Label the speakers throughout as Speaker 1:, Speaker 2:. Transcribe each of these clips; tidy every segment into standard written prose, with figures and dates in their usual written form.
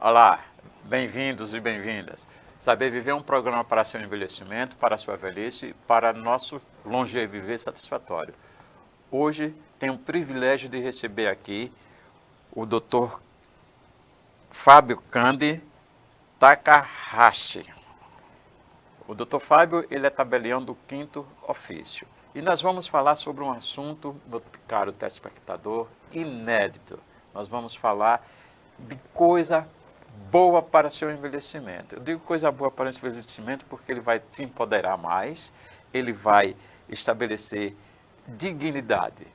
Speaker 1: Olá, bem-vindos e bem-vindas. Saber Viver é um programa para seu envelhecimento, para a sua velhice, para nosso longeviver satisfatório. Hoje tenho o privilégio de receber aqui o Dr. Fábio Kandi Takahashi. O Dr. Fábio, ele é tabelião do 5º ofício. E nós vamos falar sobre um assunto, meu caro telespectador, inédito. Nós vamos falar de coisa boa para seu envelhecimento. Eu digo coisa boa para o envelhecimento porque ele vai te empoderar mais, ele vai estabelecer dignidade.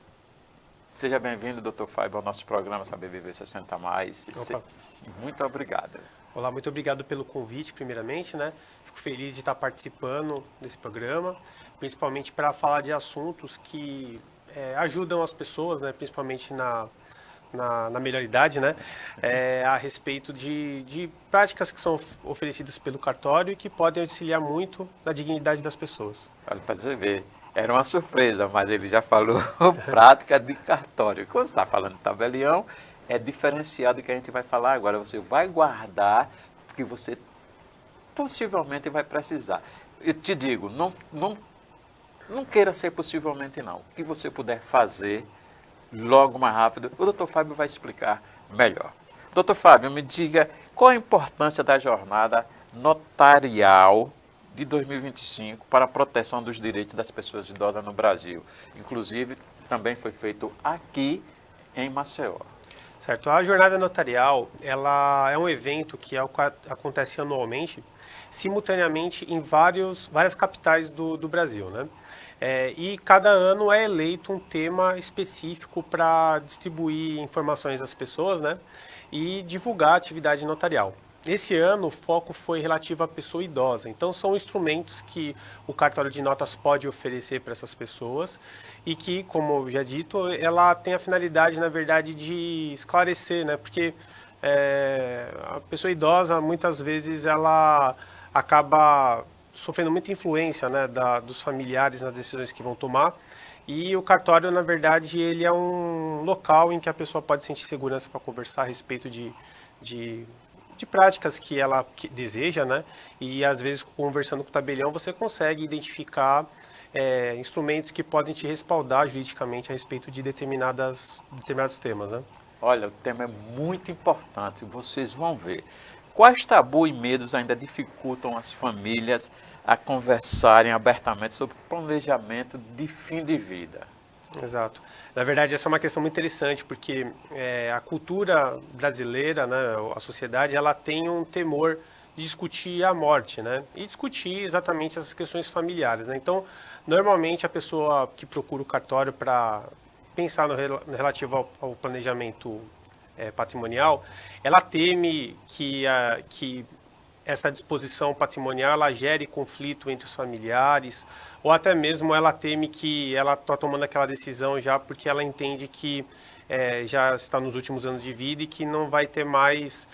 Speaker 1: Seja bem-vindo, Dr. Fábio, ao nosso programa Saber Viver 60 Mais. Muito obrigado.
Speaker 2: Olá, muito obrigado pelo convite, primeiramente, né? Fico feliz de estar participando desse programa, principalmente para falar de assuntos que ajudam as pessoas, né? Principalmente na melhor idade, né? A respeito de práticas que são oferecidas pelo cartório e que podem auxiliar muito na dignidade das pessoas.
Speaker 1: Olha, para você ver, era uma surpresa, mas ele já falou prática de cartório. Quando você está falando de tabelião, é diferenciado do que a gente vai falar agora. Você vai guardar, porque você possivelmente vai precisar. Eu te digo, não queira ser possivelmente não. O que você puder fazer logo mais rápido, o Dr. Fábio vai explicar melhor. Dr. Fábio, me diga qual a importância da jornada notarial de 2025 para a proteção dos direitos das pessoas idosas no Brasil. Inclusive, também foi feito aqui em Maceió.
Speaker 2: Certo. A jornada notarial, ela é um evento que acontece anualmente, simultaneamente em várias capitais do Brasil, né? E cada ano é eleito um tema específico para distribuir informações às pessoas, né? E divulgar a atividade notarial. Esse ano o foco foi relativo à pessoa idosa, então são instrumentos que o cartório de notas pode oferecer para essas pessoas e que, como já dito, ela tem a finalidade, na verdade, de esclarecer, né? Porque a pessoa idosa, muitas vezes, ela acaba sofrendo muita influência, né, dos familiares nas decisões que vão tomar. E o cartório, na verdade, ele é um local em que a pessoa pode sentir segurança para conversar a respeito de práticas que ela deseja, né? E às vezes, conversando com o tabelião, você consegue identificar instrumentos que podem te respaldar juridicamente a respeito de determinados temas, né?
Speaker 1: Olha, o tema é muito importante, vocês vão ver. Quais tabus e medos ainda dificultam as famílias a conversarem abertamente sobre planejamento de fim de vida?
Speaker 2: Exato. Na verdade, essa é uma questão muito interessante, porque a cultura brasileira, né, a sociedade, ela tem um temor de discutir a morte, né? E discutir exatamente essas questões familiares, né? Então, normalmente, a pessoa que procura o cartório para pensar no relativo ao planejamento patrimonial, ela teme que essa disposição patrimonial ela gere conflito entre os familiares, ou até mesmo ela teme que ela está tomando aquela decisão já porque ela entende que já está nos últimos anos de vida e que não vai ter mais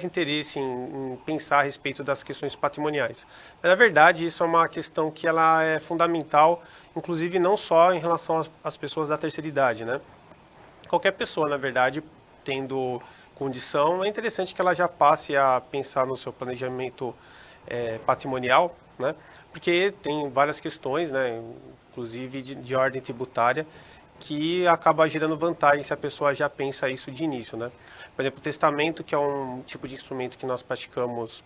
Speaker 2: interesse em pensar a respeito das questões patrimoniais. Na verdade, isso é uma questão que ela é fundamental, inclusive não só em relação às pessoas da terceira idade, né? Qualquer pessoa, na verdade, tendo condição, é interessante que ela já passe a pensar no seu planejamento patrimonial, né? Porque tem várias questões, né? Inclusive de ordem tributária, que acaba gerando vantagem se a pessoa já pensa isso de início, né? Por exemplo, o testamento, que é um tipo de instrumento que nós praticamos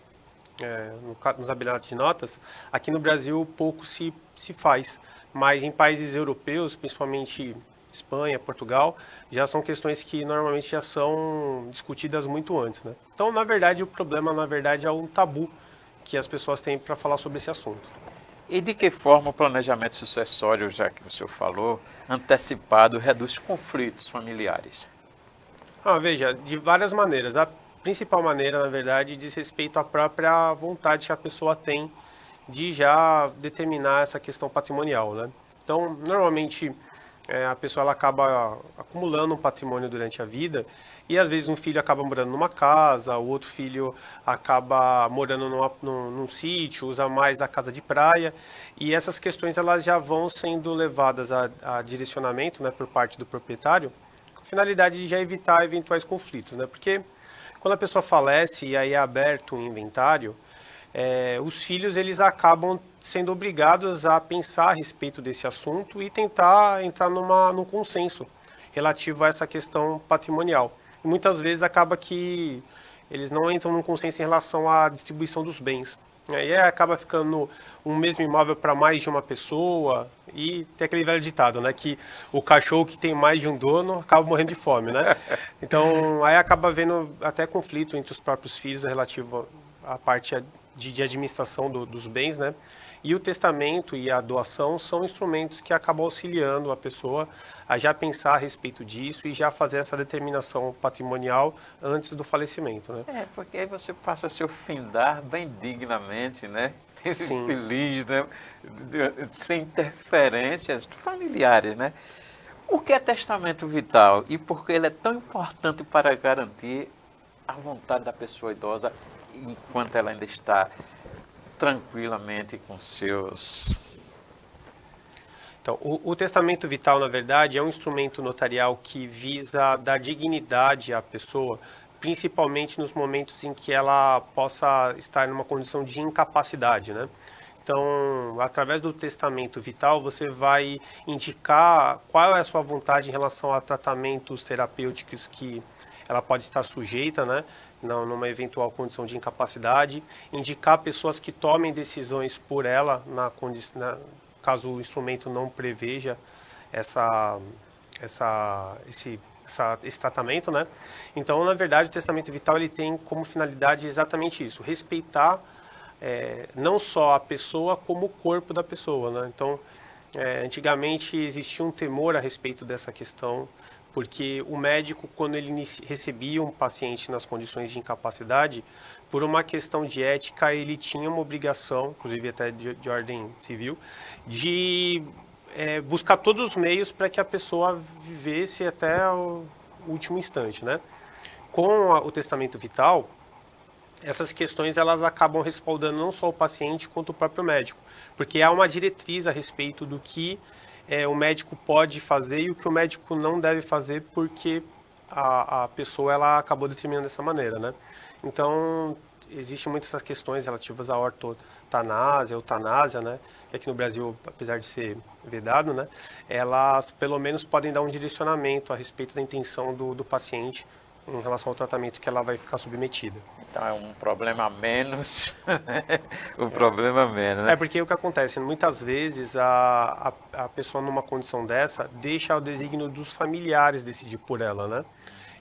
Speaker 2: nos tabeliados de notas, aqui no Brasil pouco se faz, mas em países europeus, principalmente Espanha, Portugal, já são questões que normalmente já são discutidas muito antes, né? Então, na verdade, o problema, é um tabu que as pessoas têm para falar sobre esse assunto.
Speaker 1: E de que forma o planejamento sucessório, já que o senhor falou, antecipado, reduz conflitos familiares?
Speaker 2: Veja, de várias maneiras. A principal maneira, na verdade, diz respeito à própria vontade que a pessoa tem de já determinar essa questão patrimonial, né? Então, normalmente, a pessoa ela acaba acumulando um patrimônio durante a vida e às vezes um filho acaba morando numa casa, o outro filho acaba morando num sítio, usa mais a casa de praia, e essas questões elas já vão sendo levadas a direcionamento, né, por parte do proprietário, finalidade de já evitar eventuais conflitos, né? Porque quando a pessoa falece e aí é aberto um inventário, os filhos eles acabam sendo obrigados a pensar a respeito desse assunto e tentar entrar num consenso relativo a essa questão patrimonial. E muitas vezes acaba que eles não entram num consenso em relação à distribuição dos bens. Aí acaba ficando um mesmo imóvel para mais de uma pessoa e tem aquele velho ditado, né, que o cachorro que tem mais de um dono acaba morrendo de fome, né? Então aí acaba havendo até conflito entre os próprios filhos relativo à parte de administração dos bens, né? E o testamento e a doação são instrumentos que acabam auxiliando a pessoa a já pensar a respeito disso e já fazer essa determinação patrimonial antes do falecimento, né?
Speaker 1: Porque aí você passa a se ofendar bem dignamente, né?
Speaker 2: Sim.
Speaker 1: Feliz, né? Sem interferências familiares, né? O que é testamento vital e por que ele é tão importante para garantir a vontade da pessoa idosa enquanto ela ainda está tranquilamente com seus...
Speaker 2: Então, o testamento vital, na verdade, é um instrumento notarial que visa dar dignidade à pessoa, principalmente nos momentos em que ela possa estar numa condição de incapacidade, né? Então, através do testamento vital, você vai indicar qual é a sua vontade em relação a tratamentos terapêuticos que ela pode estar sujeita, né? Numa eventual condição de incapacidade, indicar pessoas que tomem decisões por ela, caso o instrumento não preveja esse tratamento, né? Então, na verdade, o testamento vital ele tem como finalidade exatamente isso, respeitar não só a pessoa, como o corpo da pessoa, né? Então, antigamente existia um temor a respeito dessa questão, porque o médico, quando ele recebia um paciente nas condições de incapacidade, por uma questão de ética, ele tinha uma obrigação, inclusive até de ordem civil, de buscar todos os meios para que a pessoa vivesse até o último instante, né? Com o testamento vital, essas questões elas acabam respaldando não só o paciente quanto o próprio médico, porque há uma diretriz a respeito do que o médico pode fazer e o que o médico não deve fazer, porque a pessoa ela acabou determinando dessa maneira, né? Então, existem muitas essas questões relativas à ortotanásia, eutanásia, né? Que aqui no Brasil, apesar de ser vedado, né? Elas pelo menos podem dar um direcionamento a respeito da intenção do paciente em relação ao tratamento que ela vai ficar submetida.
Speaker 1: Então é um problema a menos, o problema a menos, né?
Speaker 2: Porque o que acontece, muitas vezes a pessoa numa condição dessa deixa o desígnio dos familiares decidir por ela, né?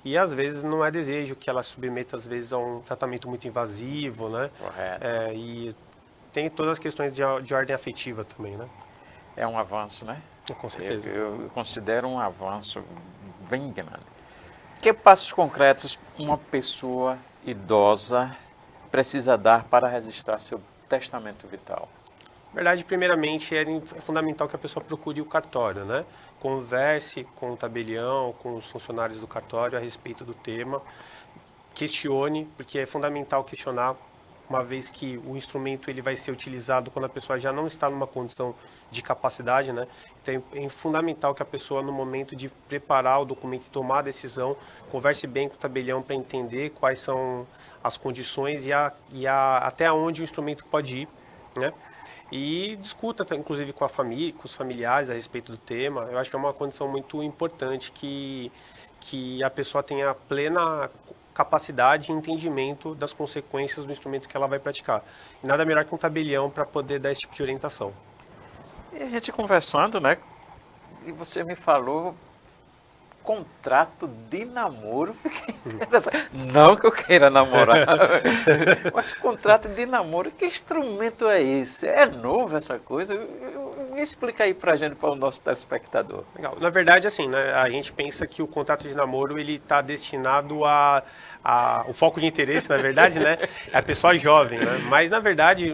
Speaker 2: E às vezes não é desejo que ela se submeta às vezes a um tratamento muito invasivo, né?
Speaker 1: Correto.
Speaker 2: E tem todas as questões de ordem afetiva também, né?
Speaker 1: É um avanço, né?
Speaker 2: Com certeza.
Speaker 1: Eu considero um avanço bem grande. Que passos concretos uma pessoa idosa precisa dar para registrar seu testamento vital?
Speaker 2: Na verdade, primeiramente, é fundamental que a pessoa procure o cartório, né? Converse com o tabelião, com os funcionários do cartório a respeito do tema. Questione, porque é fundamental questionar, uma vez que o instrumento ele vai ser utilizado quando a pessoa já não está numa condição de capacidade, né? Então é fundamental que a pessoa, no momento de preparar o documento e tomar a decisão, converse bem com o tabelião para entender quais são as condições e até onde o instrumento pode ir, né? E discuta, inclusive, com a família, com os familiares a respeito do tema. Eu acho que é uma condição muito importante que a pessoa tenha plena capacidade e entendimento das consequências do instrumento que ela vai praticar. E nada melhor que um tabelião para poder dar esse tipo de orientação.
Speaker 1: E a gente conversando, né? E você me falou contrato de namoro. Fiquei interessado. Não que eu queira namorar, mas contrato de namoro, que instrumento é esse? É novo essa coisa? Me explica aí pra gente, para o nosso telespectador.
Speaker 2: Legal. Na verdade, assim, né, a gente pensa que o contrato de namoro ele está destinado o foco de interesse, na verdade, né, é a pessoa jovem, né? Mas na verdade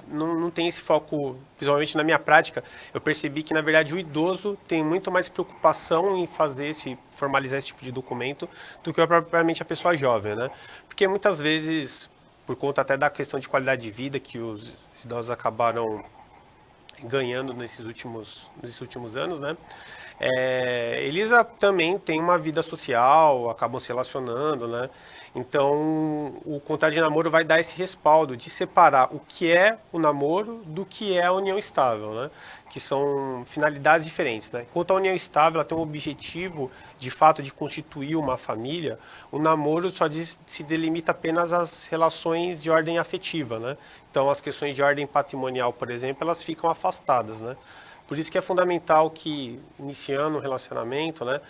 Speaker 2: não tem esse foco, principalmente na minha prática. Eu percebi que na verdade o idoso tem muito mais preocupação em formalizar esse tipo de documento do que propriamente a pessoa jovem, né? Porque muitas vezes, por conta até da questão de qualidade de vida que os idosos acabaram ganhando nesses últimos anos, né? eles também têm uma vida social, acabam se relacionando, né? Então, o contrato de namoro vai dar esse respaldo de separar o que é o namoro do que é a união estável, né? Que são finalidades diferentes, né? Enquanto a união estável ela tem um objetivo, de fato, de constituir uma família, o namoro se delimita apenas às relações de ordem afetiva, né? Então, as questões de ordem patrimonial, por exemplo, elas ficam afastadas, né? Por isso que é fundamental que, iniciando um relacionamento, né,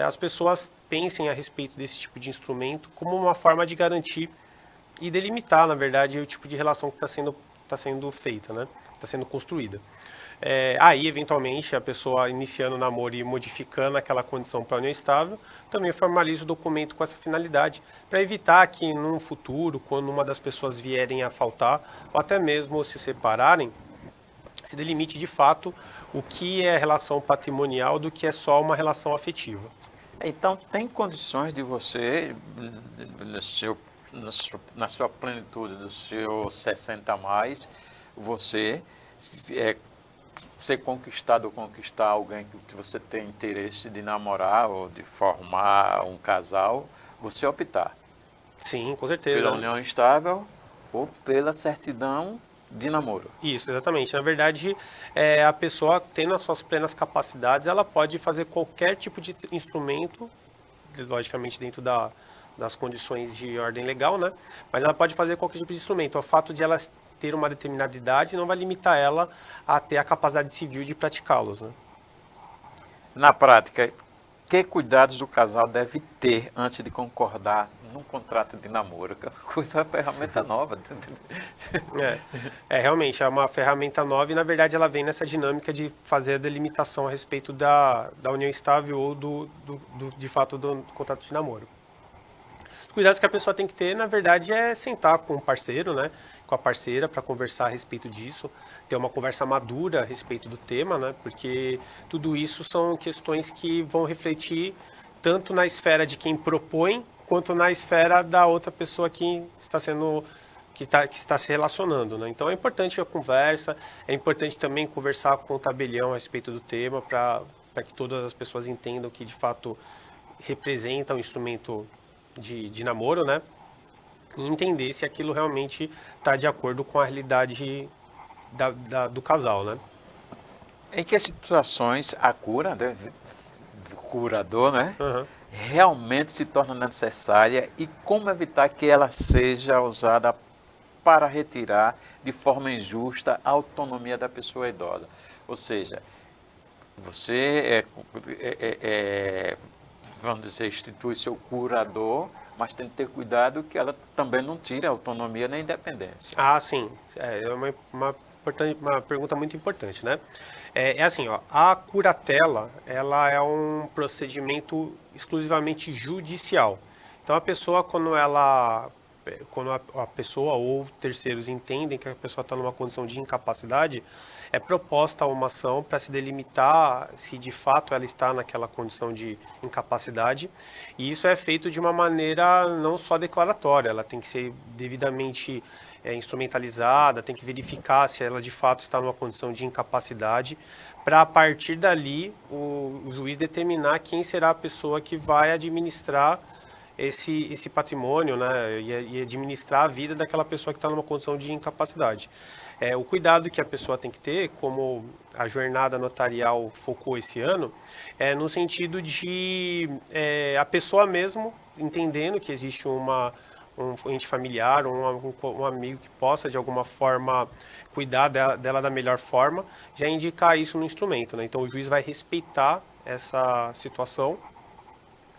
Speaker 2: as pessoas pensem a respeito desse tipo de instrumento como uma forma de garantir e delimitar, na verdade, o tipo de relação que tá sendo feita, né, está sendo construída. Aí, eventualmente, a pessoa iniciando o namoro e modificando aquela condição para união estável, também formaliza o documento com essa finalidade, para evitar que, num futuro, quando uma das pessoas vierem a faltar, ou até mesmo se separarem, se delimite de fato o que é relação patrimonial do que é só uma relação afetiva.
Speaker 1: Então, tem condições de você, no seu, na sua plenitude, dos seus 60 a mais, você ser conquistado ou conquistar alguém que você tem interesse de namorar ou de formar um casal, você optar.
Speaker 2: Sim, com certeza.
Speaker 1: Pela união estável ou pela certidão de namoro.
Speaker 2: Isso, exatamente. Na verdade, a pessoa, tendo as suas plenas capacidades, ela pode fazer qualquer tipo de instrumento, logicamente dentro das condições de ordem legal, né? Mas ela pode fazer qualquer tipo de instrumento. O fato de ela ter uma determinada idade não vai limitar ela a ter a capacidade civil de praticá-los, né?
Speaker 1: Na prática, que cuidados do casal deve ter antes de concordar num contrato de namoro? Que é uma coisa, uma ferramenta nova.
Speaker 2: Realmente, é uma ferramenta nova e, na verdade, ela vem nessa dinâmica de fazer a delimitação a respeito da união estável ou, de fato, do contrato de namoro. Os cuidados que a pessoa tem que ter, na verdade, é sentar com o parceiro, né, com a parceira, para conversar a respeito disso, ter uma conversa madura a respeito do tema, né, porque tudo isso são questões que vão refletir tanto na esfera de quem propõe, quanto na esfera da outra pessoa que está se relacionando, né? Então é importante a conversa, é importante também conversar com o tabelião a respeito do tema, para que todas as pessoas entendam que de fato representa um instrumento de namoro, né? E entender se aquilo realmente está de acordo com a realidade do casal, né?
Speaker 1: Em que situações a cura, né, do curador, né,
Speaker 2: Uhum.
Speaker 1: realmente se torna necessária e como evitar que ela seja usada para retirar de forma injusta a autonomia da pessoa idosa? Ou seja, você vamos dizer, institui seu curador, mas tem que ter cuidado que ela também não tire a autonomia nem a independência.
Speaker 2: Ah, sim. É uma pergunta muito importante, né? Assim, ó, a curatela, ela é um procedimento exclusivamente judicial. Então, a pessoa, quando a pessoa ou terceiros entendem que a pessoa está numa condição de incapacidade, é proposta uma ação para se delimitar se de fato ela está naquela condição de incapacidade. E isso é feito de uma maneira não só declaratória, ela tem que ser devidamente instrumentalizada, tem que verificar se ela de fato está numa condição de incapacidade, para a partir dali o juiz determinar quem será a pessoa que vai administrar esse patrimônio, né, e administrar a vida daquela pessoa que está numa condição de incapacidade. O cuidado que a pessoa tem que ter, como a jornada notarial focou esse ano, no sentido de a pessoa mesmo entendendo que existe um ente familiar, um amigo que possa de alguma forma cuidar dela da melhor forma, já indicar isso no instrumento, né? Então o juiz vai respeitar essa situação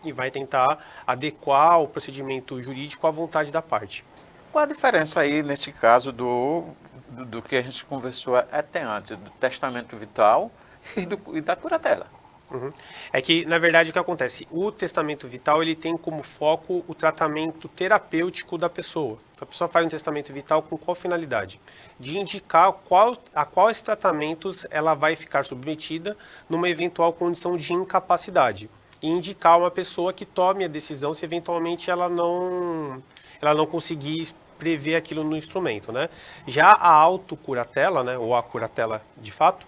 Speaker 2: e vai tentar adequar o procedimento jurídico à vontade da parte.
Speaker 1: Qual a diferença aí, nesse caso, do que a gente conversou até antes, do testamento vital e da curatela?
Speaker 2: Uhum. É que, na verdade, o que acontece? O testamento vital ele tem como foco o tratamento terapêutico da pessoa. A pessoa faz um testamento vital com qual finalidade? De indicar a quais tratamentos ela vai ficar submetida numa eventual condição de incapacidade. E indicar uma pessoa que tome a decisão se eventualmente ela não conseguir prever aquilo no instrumento, né? Já a autocuratela, né, ou a curatela de fato,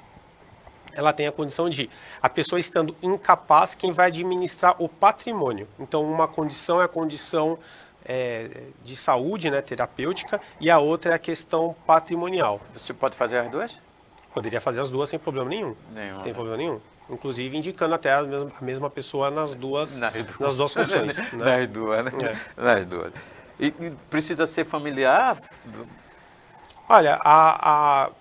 Speaker 2: ela tem a condição de a pessoa estando incapaz, quem vai administrar o patrimônio. Então, uma condição é a condição de saúde, né, terapêutica, e a outra é a questão patrimonial.
Speaker 1: Você pode fazer as duas?
Speaker 2: Poderia fazer as duas sem problema nenhum. Sem problema nenhum. Inclusive indicando até a mesma pessoa nas duas funções. Né?
Speaker 1: Nas duas, né? Nas duas. E precisa ser familiar?
Speaker 2: Olha,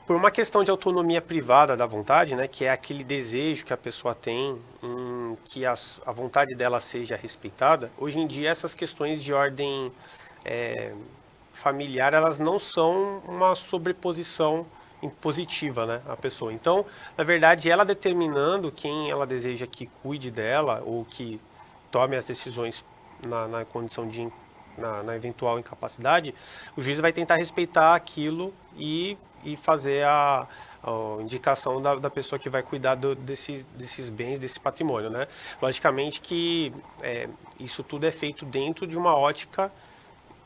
Speaker 2: por uma questão de autonomia privada da vontade, né, que é aquele desejo que a pessoa tem em que a vontade dela seja respeitada, hoje em dia essas questões de ordem familiar, elas não são uma sobreposição impositiva, né, à pessoa. Então, na verdade, ela determinando quem ela deseja que cuide dela ou que tome as decisões na condição de na eventual incapacidade, o juiz vai tentar respeitar aquilo e fazer a indicação da pessoa que vai cuidar desses bens, desse patrimônio, né? Logicamente que isso tudo é feito dentro de uma ótica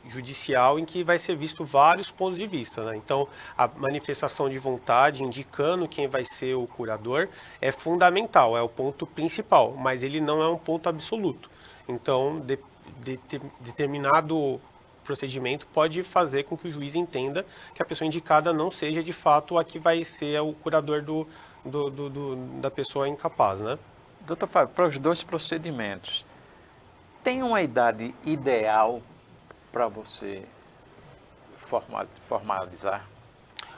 Speaker 2: judicial em que vai ser visto vários pontos de vista, né? Então, a manifestação de vontade indicando quem vai ser o curador é fundamental, é o ponto principal, mas ele não é um ponto absoluto. Então, determinado procedimento pode fazer com que o juiz entenda que a pessoa indicada não seja de fato a que vai ser o curador da pessoa incapaz, né?
Speaker 1: Doutor Fábio, para os dois procedimentos, tem uma idade ideal para você formalizar?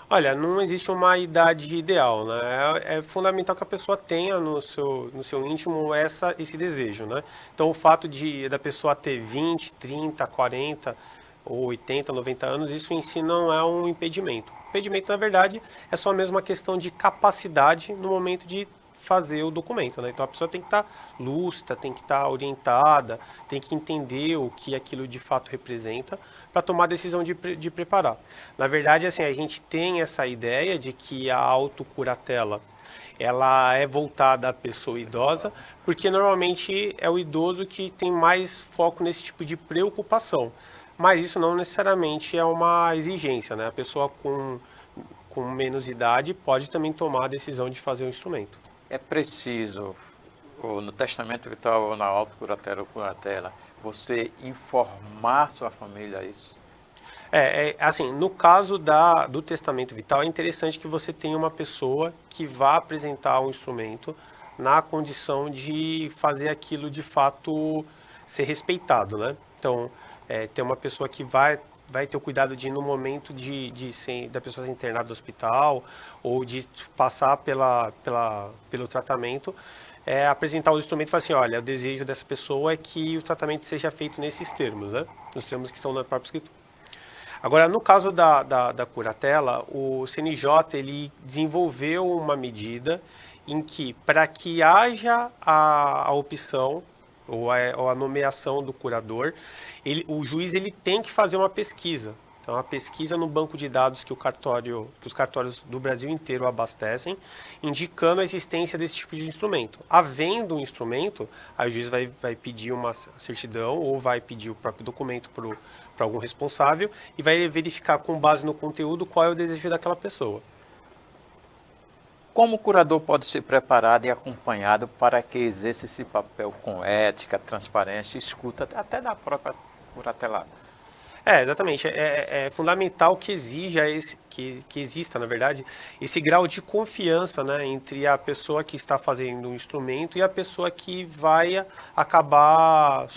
Speaker 2: Olha, não existe uma idade ideal, né? É fundamental que a pessoa tenha no seu íntimo esse desejo, né? Então, o fato da pessoa ter 20, 30, 40 ou 80, 90 anos, isso em si não é um impedimento. O impedimento, na verdade, é só mesmo uma questão de capacidade no momento de fazer o documento, né? Então, a pessoa tem que estar lúcida, tem que estar orientada, tem que entender o que aquilo de fato representa para tomar a decisão de preparar. Na verdade, assim, a gente tem essa ideia de que a autocuratela ela é voltada à pessoa idosa, porque normalmente é o idoso que tem mais foco nesse tipo de preocupação. Mas isso não necessariamente é uma exigência, né? A pessoa com menos idade pode também tomar a decisão de fazer o instrumento.
Speaker 1: É preciso, ou no testamento vital ou na autocuratela ou curatela, você informar sua família isso?
Speaker 2: Assim, no caso do testamento vital, é interessante que você tenha uma pessoa que vá apresentar o instrumento na condição de fazer aquilo de fato ser respeitado, né? Então, ter uma pessoa que vai ter o cuidado de, no momento da pessoa ser internada no hospital ou de passar pelo tratamento, apresentar o instrumento e falar assim, olha, o desejo dessa pessoa é que o tratamento seja feito nesses termos, né? Nos termos que estão na própria escritura. Agora, no caso da curatela, o CNJ ele desenvolveu uma medida em que, para que haja a opção ou a nomeação do curador, o juiz ele tem que fazer uma pesquisa. Então, a pesquisa no banco de dados que os cartórios do Brasil inteiro abastecem, indicando a existência desse tipo de instrumento. Havendo um instrumento, aí o juiz vai pedir uma certidão ou vai pedir o próprio documento para algum responsável e vai verificar com base no conteúdo qual é o desejo daquela pessoa.
Speaker 1: Como o curador pode ser preparado e acompanhado para que exerça esse papel com ética, transparência e escuta até da própria curatelada?
Speaker 2: Exatamente. É fundamental que exista, na verdade, esse grau de confiança, né, entre a pessoa que está fazendo o instrumento e a pessoa que vai acabar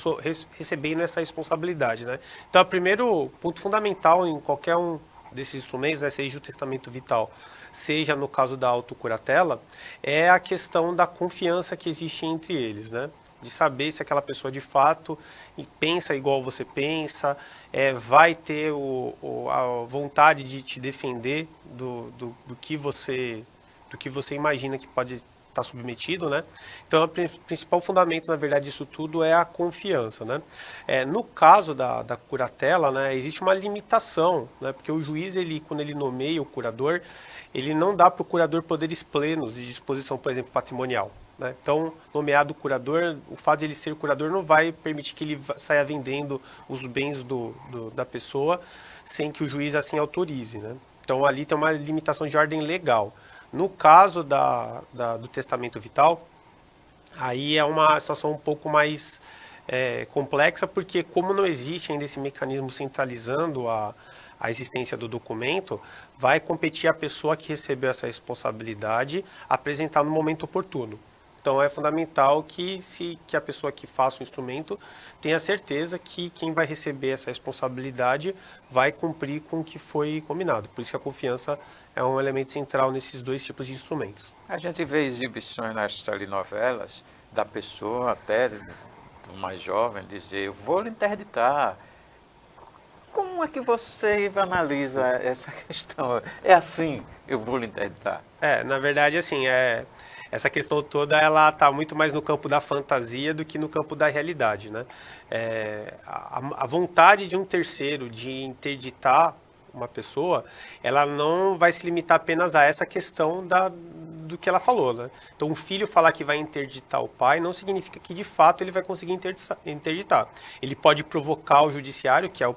Speaker 2: recebendo essa responsabilidade, né? Então, o primeiro ponto fundamental em qualquer um desses instrumentos, né, seja o testamento vital, seja no caso da autocuratela, é a questão da confiança que existe entre eles, né? De saber se aquela pessoa de fato pensa igual você pensa, vai ter a vontade de te defender do que você imagina que pode estar submetido, né? Então, o principal fundamento, na verdade, disso tudo é a confiança, né? No caso da curatela, né, existe uma limitação, né? Porque o juiz, quando ele nomeia o curador, ele não dá para o curador poderes plenos de disposição, por exemplo, patrimonial, né? Então, nomeado curador, o fato de ele ser curador não vai permitir que ele saia vendendo os bens da pessoa sem que o juiz assim autorize, né? Então, ali tem uma limitação de ordem legal. No caso do testamento vital, aí é uma situação um pouco mais complexa, porque como não existe ainda esse mecanismo centralizando a existência do documento, vai competir a pessoa que recebeu essa responsabilidade apresentar no momento oportuno. Então é fundamental que a pessoa que faça o instrumento tenha certeza que quem vai receber essa responsabilidade vai cumprir com o que foi combinado. Por isso que a confiança é um elemento central nesses dois tipos de instrumentos.
Speaker 1: A gente vê exibições nas telenovelas da pessoa até do mais jovem dizer, eu vou lhe interditar. Como é que você analisa essa questão? É assim, eu vou lhe interditar.
Speaker 2: Na verdade, assim, essa questão toda ela está muito mais no campo da fantasia do que no campo da realidade, né? A vontade de um terceiro de interditar uma pessoa, ela não vai se limitar apenas a essa questão do que ela falou, né? Então, um filho falar que vai interditar o pai não significa que de fato ele vai conseguir interditar. Ele pode provocar o judiciário, que é o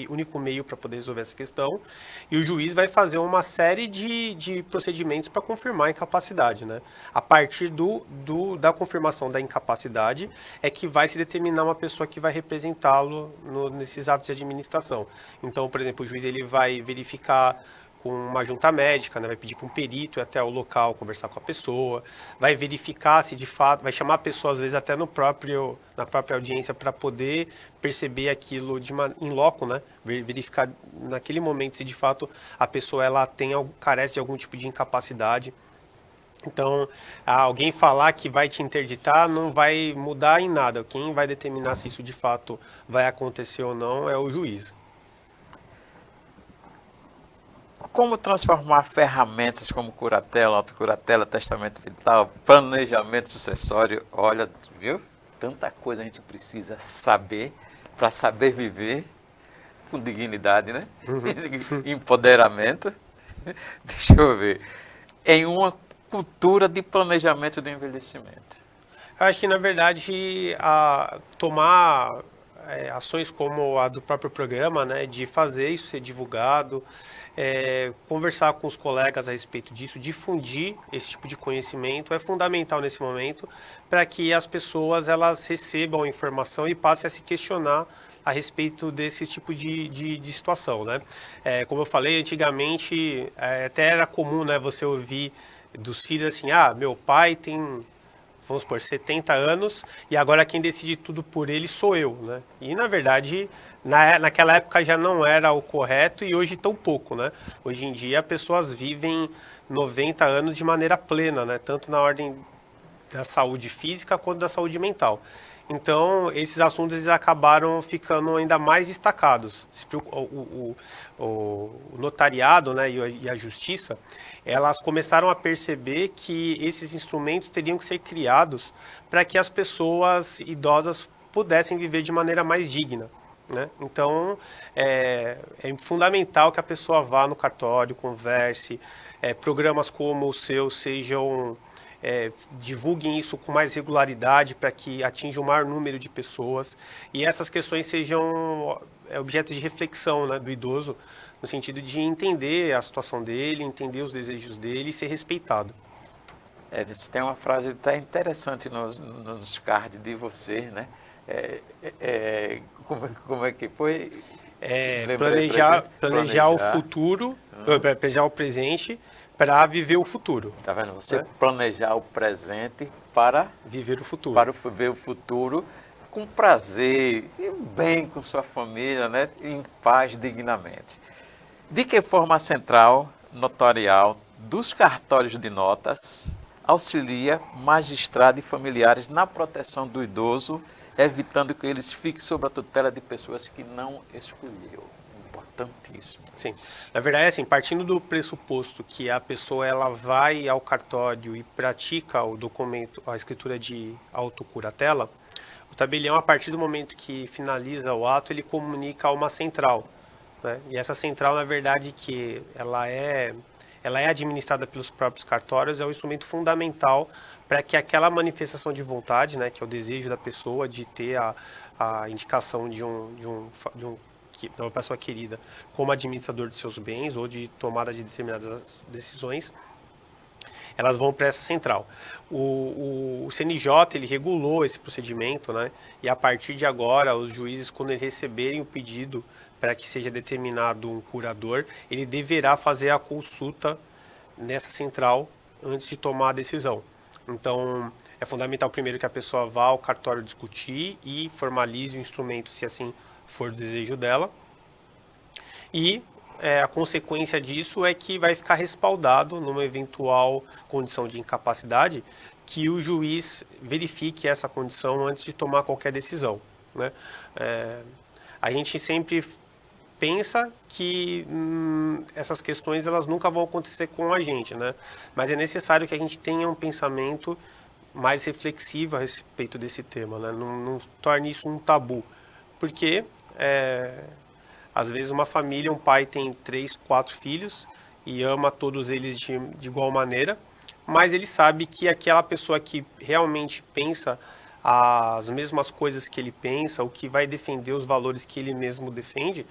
Speaker 2: único meio para poder resolver essa questão, e o juiz vai fazer uma série de procedimentos para confirmar a incapacidade, né? A partir da confirmação da incapacidade é que vai se determinar uma pessoa que vai representá-lo nesses atos de administração. Então, por exemplo, o juiz ele vai verificar com uma junta médica, né? Vai pedir para um perito ir até o local conversar com a pessoa, vai verificar se de fato, vai chamar a pessoa às vezes até na própria audiência para poder perceber aquilo in loco, né? Verificar naquele momento se de fato a pessoa ela carece de algum tipo de incapacidade. Então, alguém falar que vai te interditar não vai mudar em nada. Quem vai determinar se isso de fato vai acontecer ou não é o juiz.
Speaker 1: Como transformar ferramentas como curatela, autocuratela, testamento vital, planejamento sucessório? Olha, viu? Tanta coisa a gente precisa saber para saber viver com dignidade, né? Empoderamento. Deixa eu ver. Em uma cultura de planejamento do envelhecimento.
Speaker 2: Eu acho que, na verdade, tomar ações como a do próprio programa, né, de fazer isso ser divulgado, conversar com os colegas a respeito disso, difundir esse tipo de conhecimento é fundamental nesse momento para que as pessoas elas recebam a informação e passem a se questionar a respeito desse tipo de situação, né? Como eu falei, antigamente até era comum, né, você ouvir dos filhos assim, meu pai tem, vamos supor, 70 anos e agora quem decide tudo por ele sou eu, né? E na verdade, naquela época já não era o correto e hoje tão pouco, né? Hoje em dia pessoas vivem 90 anos de maneira plena, né? Tanto na ordem da saúde física quanto da saúde mental. Então, esses assuntos eles acabaram ficando ainda mais destacados. O notariado, né, e a justiça, elas começaram a perceber que esses instrumentos teriam que ser criados para que as pessoas idosas pudessem viver de maneira mais digna, né? Então, é fundamental que a pessoa vá no cartório, converse, programas como o seu sejam... divulguem isso com mais regularidade para que atinja o maior número de pessoas e essas questões sejam objeto de reflexão, né, do idoso, no sentido de entender a situação dele, entender os desejos dele e ser respeitado.
Speaker 1: Tem uma frase até interessante nos cards de vocês, né? Como é que foi?
Speaker 2: Planejar o futuro, planejar o presente para viver o futuro.
Speaker 1: Tá vendo? Você planejar o presente para
Speaker 2: viver o futuro.
Speaker 1: Para viver o futuro com prazer e bem com sua família, né? Em paz, dignamente. De que forma a central notarial dos cartórios de notas auxilia magistrado e familiares na proteção do idoso, evitando que eles fiquem sob a tutela de pessoas que não escolheu? Importantíssimo.
Speaker 2: Sim. Na verdade, assim, partindo do pressuposto que a pessoa ela vai ao cartório e pratica o documento, a escritura de autocuratela, o tabelião, a partir do momento que finaliza o ato, ele comunica a uma central, né? E essa central, na verdade, que ela é administrada pelos próprios cartórios, é um instrumento fundamental para que aquela manifestação de vontade, né, que é o desejo da pessoa de ter a indicação de uma pessoa querida como administrador de seus bens ou de tomada de determinadas decisões, elas vão para essa central. O CNJ, ele regulou esse procedimento, né? E a partir de agora, os juízes, quando eles receberem o pedido para que seja determinado um curador, ele deverá fazer a consulta nessa central antes de tomar a decisão. Então, é fundamental primeiro que a pessoa vá ao cartório discutir e formalize o instrumento, se assim for o desejo dela. E a consequência disso é que vai ficar respaldado numa eventual condição de incapacidade que o juiz verifique essa condição antes de tomar qualquer decisão, né? A gente sempre pensa que essas questões elas nunca vão acontecer com a gente, né? Mas é necessário que a gente tenha um pensamento mais reflexivo a respeito desse tema, né? Não torne isso um tabu, porque às vezes uma família, um pai tem 3, 4 filhos e ama todos eles de igual maneira, mas ele sabe que aquela pessoa que realmente pensa as mesmas coisas que ele pensa, o que vai defender os valores que ele mesmo defende,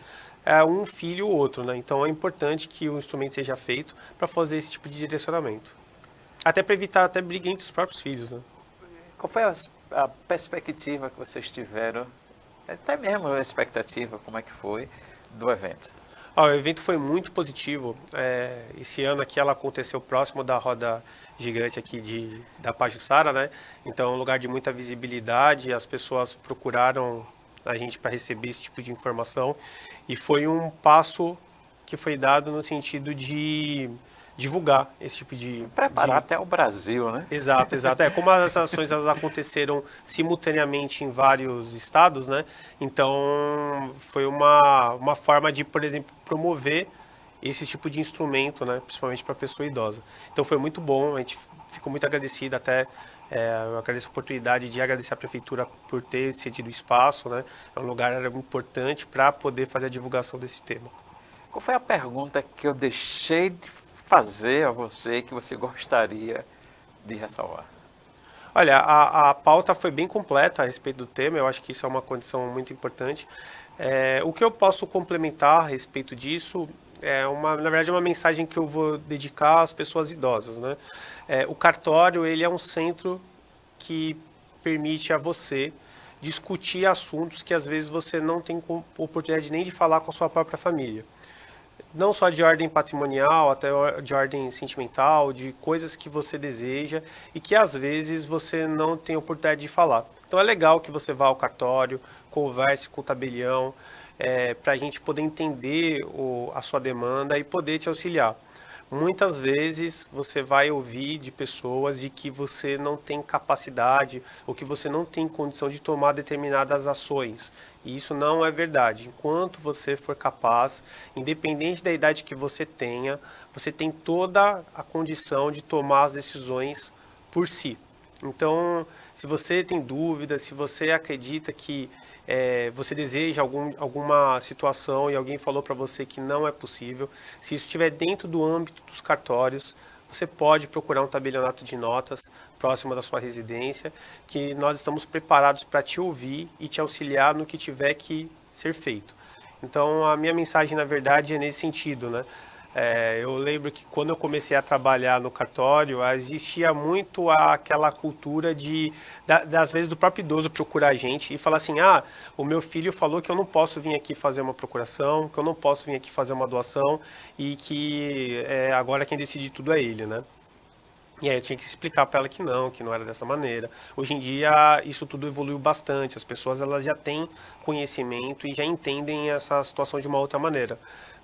Speaker 2: é um filho ou outro, né? Então é importante que o instrumento seja feito para fazer esse tipo de direcionamento. Até para evitar até briga entre os próprios filhos, né?
Speaker 1: Qual foi a perspectiva que vocês tiveram, até mesmo a expectativa, como é que foi, do evento?
Speaker 2: O evento foi muito positivo. Esse ano aqui ela aconteceu próximo da roda gigante aqui da Pajuçara, né? Então é um lugar de muita visibilidade, as pessoas procuraram a gente para receber esse tipo de informação e foi um passo que foi dado no sentido de divulgar esse tipo de...
Speaker 1: Preparar até o Brasil, né?
Speaker 2: Exato, exato. Como as ações elas aconteceram simultaneamente em vários estados, né? Então foi uma forma de, por exemplo, promover esse tipo de instrumento, né? Principalmente para a pessoa idosa. Então foi muito bom, a gente ficou muito agradecido, até eu agradeço a oportunidade de agradecer a prefeitura por ter cedido o espaço, né? É um lugar importante para poder fazer a divulgação desse tema.
Speaker 1: Qual foi a pergunta que eu deixei de fazer a você que você gostaria de ressalvar?
Speaker 2: Olha, a pauta foi bem completa a respeito do tema, eu acho que isso é uma condição muito importante. O que eu posso complementar a respeito disso na verdade, é uma mensagem que eu vou dedicar às pessoas idosas, né? O cartório, ele é um centro que permite a você discutir assuntos que às vezes você não tem oportunidade nem de falar com a sua própria família. Não só de ordem patrimonial, até de ordem sentimental, de coisas que você deseja e que às vezes você não tem oportunidade de falar. Então é legal que você vá ao cartório, converse com o tabelião, para a gente poder entender a sua demanda e poder te auxiliar. Muitas vezes você vai ouvir de pessoas de que você não tem capacidade ou que você não tem condição de tomar determinadas ações. E isso não é verdade. Enquanto você for capaz, independente da idade que você tenha, você tem toda a condição de tomar as decisões por si. Então, se você tem dúvidas, se você acredita que você deseja alguma situação e alguém falou para você que não é possível, se isso estiver dentro do âmbito dos cartórios, você pode procurar um tabelionato de notas próximo da sua residência, que nós estamos preparados para te ouvir e te auxiliar no que tiver que ser feito. Então, a minha mensagem, na verdade, é nesse sentido, né? Eu lembro que quando eu comecei a trabalhar no cartório, existia muito aquela cultura às vezes, do próprio idoso procurar a gente e falar assim, o meu filho falou que eu não posso vir aqui fazer uma procuração, que eu não posso vir aqui fazer uma doação e que agora quem decide tudo é ele, né? E aí eu tinha que explicar para ela que não era dessa maneira. Hoje em dia isso tudo evoluiu bastante, as pessoas elas já têm conhecimento e já entendem essa situação de uma outra maneira.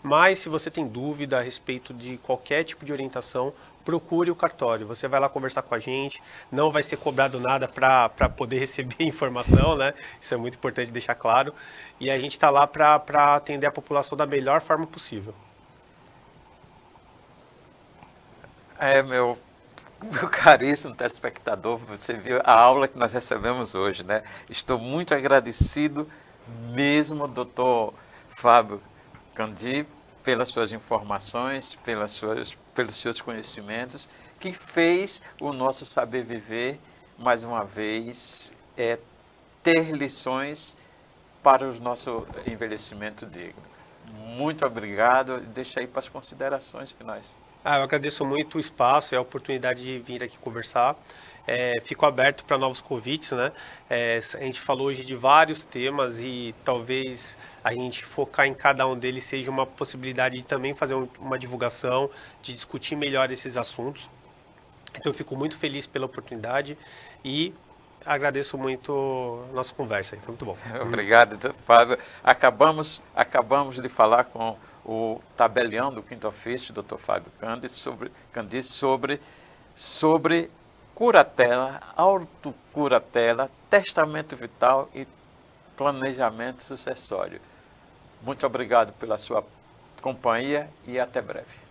Speaker 2: Mas se você tem dúvida a respeito de qualquer tipo de orientação, procure o cartório. Você vai lá conversar com a gente, não vai ser cobrado nada para poder receber informação, né? Isso é muito importante deixar claro. E a gente está lá para atender a população da melhor forma possível.
Speaker 1: Meu caríssimo telespectador, você viu a aula que nós recebemos hoje, né? Estou muito agradecido mesmo, doutor Fábio Candi, pelas suas informações, pelos seus conhecimentos, que fez o nosso saber viver, mais uma vez, ter lições para o nosso envelhecimento digno. Muito obrigado. Deixa aí para as considerações finais.
Speaker 2: Eu agradeço muito o espaço e a oportunidade de vir aqui conversar. Fico aberto para novos convites, né? A gente falou hoje de vários temas e talvez a gente focar em cada um deles seja uma possibilidade de também fazer uma divulgação, de discutir melhor esses assuntos. Então eu fico muito feliz pela oportunidade e agradeço muito a nossa conversa. Foi muito bom.
Speaker 1: Obrigado, Fábio. Acabamos de falar com o tabelião do Quinto Ofício, Dr. Fábio Candice, sobre curatela, autocuratela, testamento vital e planejamento sucessório. Muito obrigado pela sua companhia e até breve.